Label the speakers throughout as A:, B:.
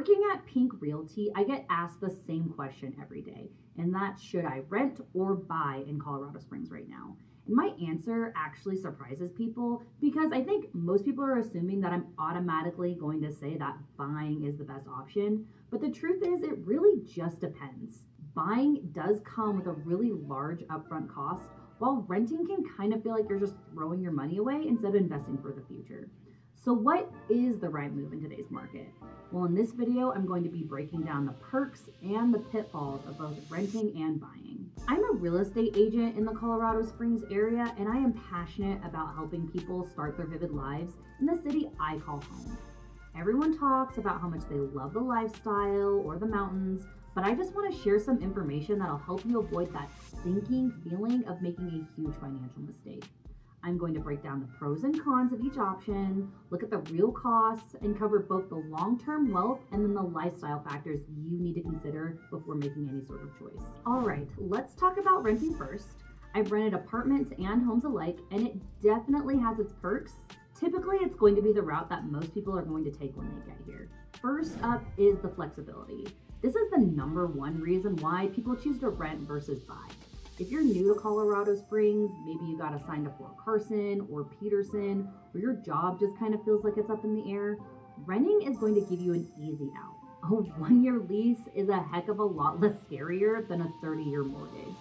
A: Working at Pink Realty, I get asked the same question every day, and that's should I rent or buy in Colorado Springs right now? And my answer actually surprises people because I think most people are assuming that I'm automatically going to say that buying is the best option. But the truth is, it really just depends. Buying does come with a really large upfront cost, while renting can kind of feel like you're just throwing your money away instead of investing for the future. So, what is the right move in today's market? Well, in this video, I'm going to be breaking down the perks and the pitfalls of both renting and buying. I'm a real estate agent in the Colorado Springs area, and I am passionate about helping people start their vivid lives in the city I call home. Everyone talks about how much they love the lifestyle or the mountains, but I just want to share some information that'll help you avoid that sinking feeling of making a huge financial mistake. I'm going to break down the pros and cons of each option, look at the real costs, and cover both the long-term wealth and then the lifestyle factors you need to consider before making any sort of choice. All right, let's talk about renting first. I've rented apartments and homes alike, and it definitely has its perks. Typically, it's going to be the route that most people are going to take when they get here. First up is the flexibility. This is the number one reason why people choose to rent versus buy. If you're new to Colorado Springs, maybe you got assigned to Fort Carson or Peterson, or your job just kind of feels like it's up in the air, renting is going to give you an easy out. A one-year lease is a heck of a lot less scarier than a 30-year mortgage.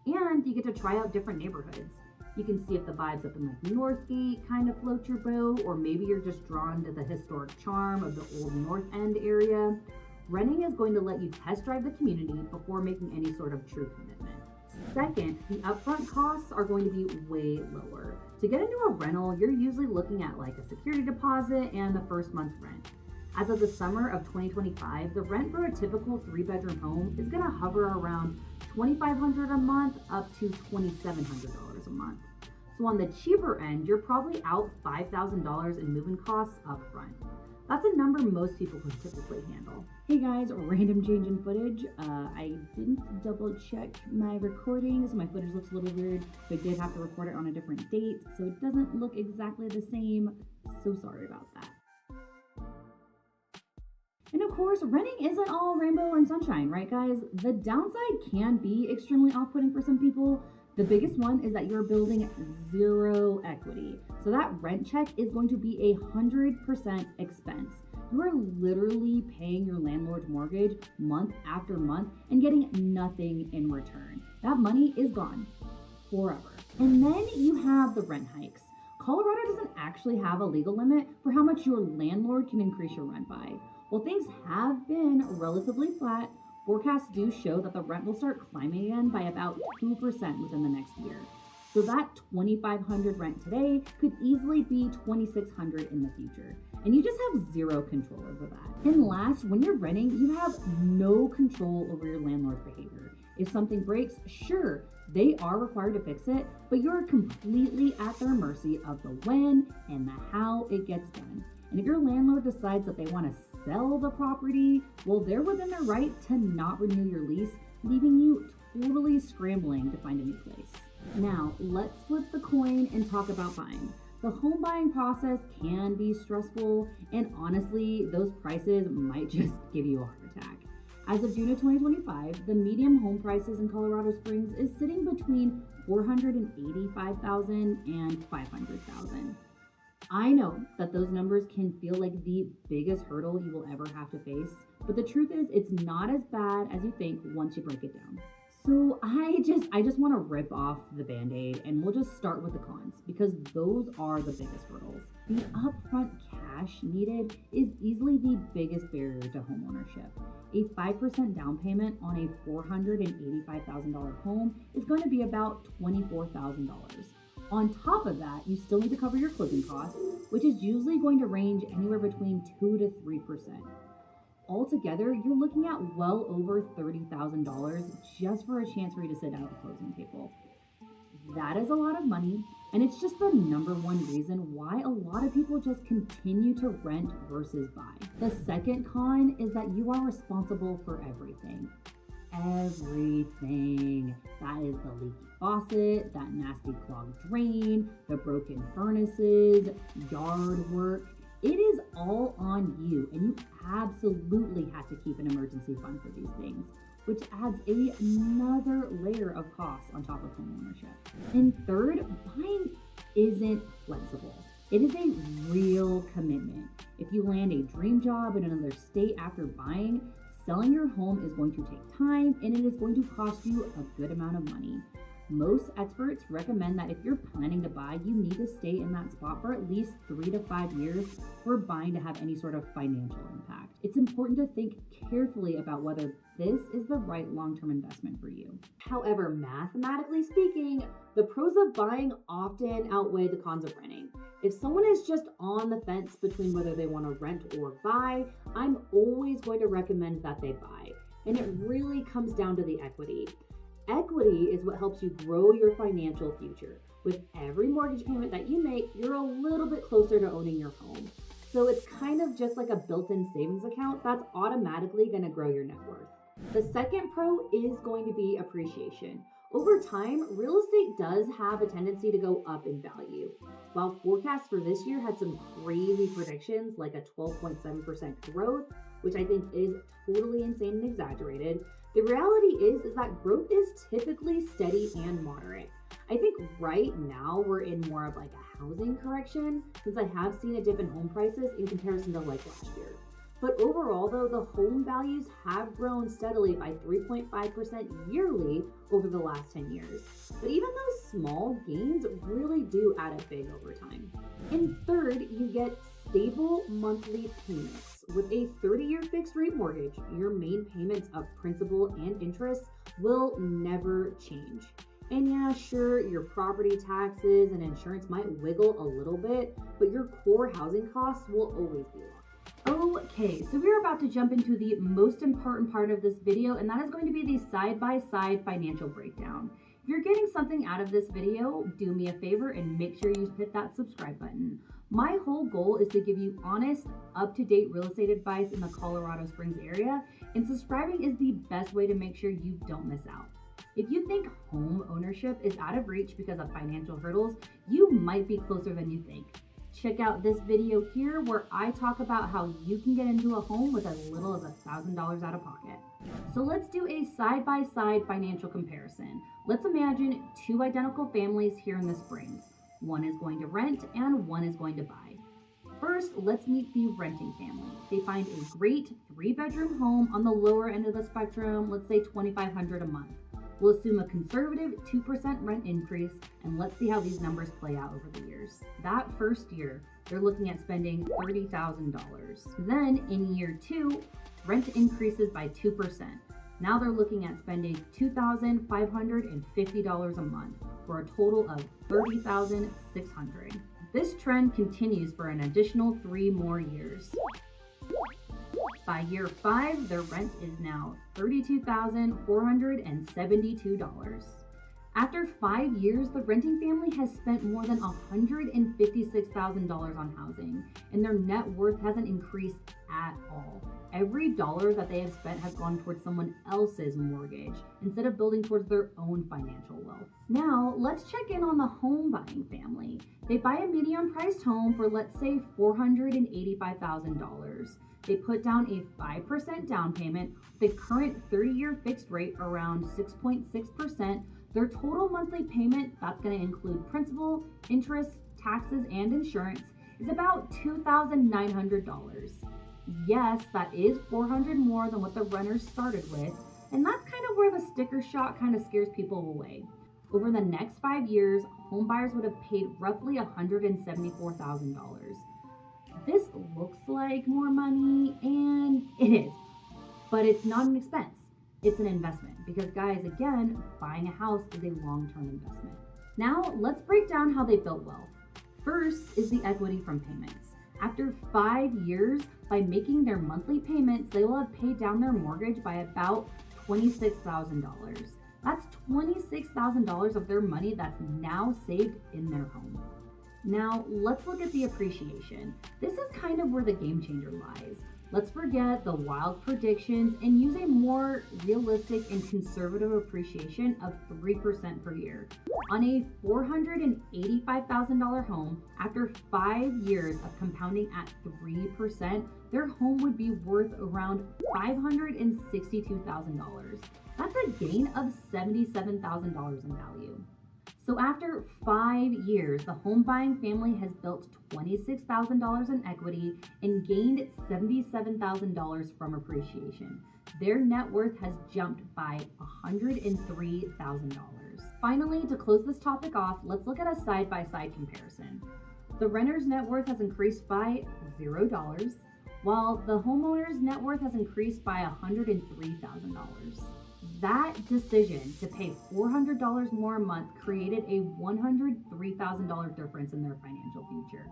A: And you get to try out different neighborhoods. You can see if the vibes up in like Northgate kind of float your boat, or maybe you're just drawn to the historic charm of the old North End area. Renting is going to let you test drive the community before making any sort of true commitment. Second, the upfront costs are going to be way lower. To get into a rental, you're usually looking at like a security deposit and the first month's rent. As of the summer of 2025, the rent for a typical 3-bedroom home is going to hover around $2,500 a month up to $2,700 a month. So on the cheaper end, you're probably out $5,000 in move-in costs upfront. That's a number most people can typically handle. Hey guys, random change in footage. I didn't double check my recording, so my footage looks a little weird. So I did have to record it on a different date, so it doesn't look exactly the same. So sorry about that. And of course, renting isn't all rainbow and sunshine, right guys? The downside can be extremely off-putting for some people. The biggest one is that you're building zero equity. So that rent check is going to be 100% expense. You are literally paying your landlord's mortgage month after month and getting nothing in return. That money is gone forever. And then you have the rent hikes. Colorado doesn't actually have a legal limit for how much your landlord can increase your rent by. While things have been relatively flat, forecasts do show that the rent will start climbing again by about 2% within the next year. So that $2,500 rent today could easily be $2,600 in the future. And you just have zero control over that. And last, when you're renting, you have no control over your landlord's behavior. If something breaks, sure, they are required to fix it, but you're completely at their mercy of the when and the how it gets done. And if your landlord decides that they want to sell the property, well, they're within their right to not renew your lease, leaving you totally scrambling to find a new place. Now, let's flip the coin and talk about buying. The home buying process can be stressful, and honestly, those prices might just give you a heart attack. As of June of 2025, the median home prices in Colorado Springs is sitting between $485,000 and $500,000. I know that those numbers can feel like the biggest hurdle you will ever have to face, but the truth is it's not as bad as you think once you break it down. So I just want to rip off the Band-Aid and we'll just start with the cons because those are the biggest hurdles. The upfront cash needed is easily the biggest barrier to homeownership. A 5% down payment on a $485,000 home is going to be about $24,000. On top of that, you still need to cover your closing costs, which is usually going to range anywhere between 2 to 3%. Altogether, you're looking at well over $30,000 just for a chance for you to sit down at the closing table. That is a lot of money, and it's just the number one reason why a lot of people just continue to rent versus buy. The second con is that you are responsible for everything. Everything. That is the leaky faucet, that nasty clogged drain, the broken furnaces, yard work. It is all on you, and you absolutely have to keep an emergency fund for these things, which adds another layer of costs on top of homeownership. And third, buying isn't flexible. It is a real commitment. If you land a dream job in another state after buying, selling your home is going to take time and it is going to cost you a good amount of money. Most experts recommend that if you're planning to buy, you need to stay in that spot for at least 3 to 5 years for buying to have any sort of financial impact. It's important to think carefully about whether this is the right long-term investment for you. However, mathematically speaking, the pros of buying often outweigh the cons of renting. If someone is just on the fence between whether they want to rent or buy, I'm always going to recommend that they buy. And it really comes down to the equity. Equity is what helps you grow your financial future. With every mortgage payment that you make, you're a little bit closer to owning your home. So it's kind of just like a built-in savings account that's automatically going to grow your net worth. The second pro is going to be appreciation. Over time, real estate does have a tendency to go up in value. While forecasts for this year had some crazy predictions like a 12.7% growth, which I think is totally insane and exaggerated, the reality is that growth is typically steady and moderate. I think right now we're in more of like a housing correction since I have seen a dip in home prices in comparison to like last year. But overall though, the home values have grown steadily by 3.5% yearly over the last 10 years. But even those small gains really do add up big over time. And third, you get stable monthly payments. With a 30-year fixed rate mortgage, your main payments of principal and interest will never change. And yeah, sure, your property taxes and insurance might wiggle a little bit, but your core housing costs will always be low. Okay, so we're about to jump into the most important part of this video, and that is going to be the side-by-side financial breakdown. If you're getting something out of this video, do me a favor and make sure you hit that subscribe button. My whole goal is to give you honest, up-to-date real estate advice in the Colorado Springs area, and subscribing is the best way to make sure you don't miss out. If you think home ownership is out of reach because of financial hurdles, you might be closer than you think. Check out this video here where I talk about how you can get into a home with as little as $1,000 out of pocket. So let's do a side-by-side financial comparison. Let's imagine two identical families here in the Springs. One is going to rent and one is going to buy. First, let's meet the renting family. They find a great 3-bedroom home on the lower end of the spectrum, let's say $2,500 a month. We'll assume a conservative 2% rent increase, and let's see how these numbers play out over the years. That first year, they're looking at spending $30,000. Then in year 2, rent increases by 2%. Now they're looking at spending $2,550 a month for a total of $30,600. This trend continues for an additional 3 more years. By year 5, their rent is now $32,472. After 5 years, the renting family has spent more than $156,000 on housing, and their net worth hasn't increased at all. Every dollar that they have spent has gone towards someone else's mortgage instead of building towards their own financial wealth. Now, let's check in on the home buying family. They buy a medium-priced home for, let's say, $485,000. They put down a 5% down payment, the current 30-year fixed rate around 6.6%. Their total monthly payment, that's going to include principal, interest, taxes, and insurance, is about $2,900. Yes, that is $400 more than what the renters started with, and that's kind of where the sticker shock kind of scares people away. Over the next 5 years, home buyers would have paid roughly $174,000. This looks like more money, and it is, but it's not an expense. It's an investment because, guys, again, buying a house is a long-term investment. Now, let's break down how they built wealth. First is the equity from payments. After 5 years, by making their monthly payments, they will have paid down their mortgage by about $26,000. That's $26,000 of their money that's now saved in their home. Now, let's look at the appreciation. This is kind of where the game changer lies. Let's forget the wild predictions and use a more realistic and conservative appreciation of 3% per year. On a $485,000 home, after 5 years of compounding at 3%, their home would be worth around $562,000. That's a gain of $77,000 in value. So after 5 years, the home buying family has built $26,000 in equity and gained $77,000 from appreciation. Their net worth has jumped by $103,000. Finally, to close this topic off, let's look at a side-by-side comparison. The renter's net worth has increased by $0, while the homeowner's net worth has increased by $103,000. That decision to pay $400 more a month created a $103,000 difference in their financial future.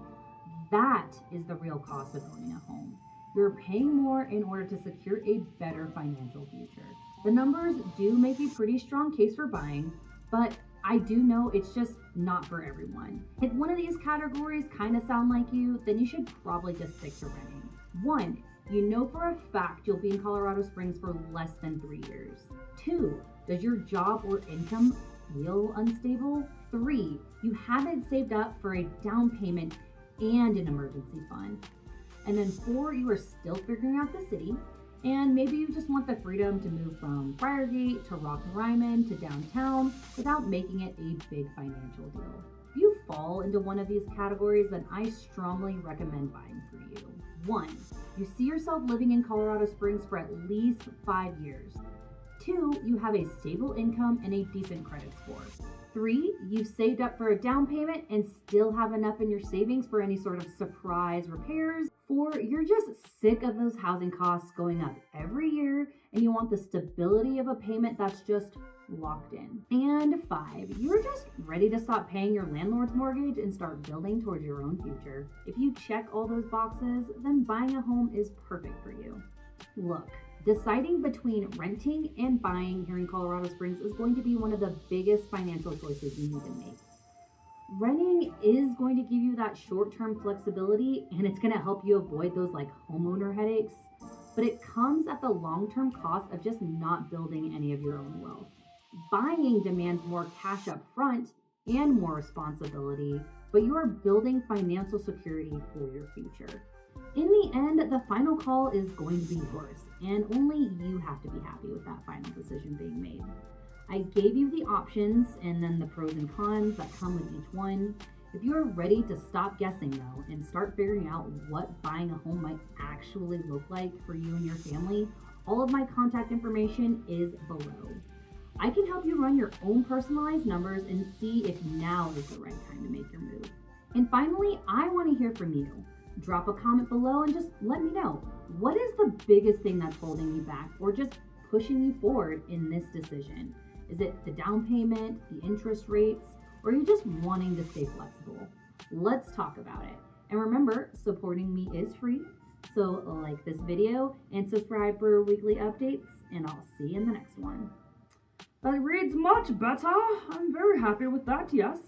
A: That is the real cost of owning a home. You're paying more in order to secure a better financial future. The numbers do make a pretty strong case for buying, but I do know it's just not for everyone. If one of these categories kind of sound like you, then you should probably just stick to renting. 1, you know for a fact you'll be in Colorado Springs for less than 3 years. 2, does your job or income feel unstable? 3, you haven't saved up for a down payment and an emergency fund. And then 4, you are still figuring out the city, and maybe you just want the freedom to move from Briargate to Rock and Ryman to downtown without making it a big financial deal. If you fall into one of these categories, then I strongly recommend buying for you. 1, you see yourself living in Colorado Springs for at least 5 years. 2, you have a stable income and a decent credit score. 3, you've saved up for a down payment and still have enough in your savings for any sort of surprise repairs. 4, you're just sick of those housing costs going up every year and you want the stability of a payment that's just locked in. And 5, you're just ready to stop paying your landlord's mortgage and start building towards your own future. If you check all those boxes, then buying a home is perfect for you. Look, deciding between renting and buying here in Colorado Springs is going to be one of the biggest financial choices you need to make. Renting is going to give you that short-term flexibility and it's going to help you avoid those like homeowner headaches, but it comes at the long-term cost of just not building any of your own wealth. Buying demands more cash up front and more responsibility, but you are building financial security for your future. In the end, the final call is going to be yours, and only you have to be happy with that final decision being made. I gave you the options and then the pros and cons that come with each one. If you are ready to stop guessing though and start figuring out what buying a home might actually look like for you and your family, all of my contact information is below. I can help you run your own personalized numbers and see if now is the right time to make your move. And finally, I want to hear from you. Drop a comment below and just let me know, what is the biggest thing that's holding you back or just pushing you forward in this decision? Is it the down payment, the interest rates, or are you just wanting to stay flexible? Let's talk about it. And remember, supporting me is free. So like this video and subscribe for weekly updates, and I'll see you in the next one. That reads much better. I'm very happy with that, yes.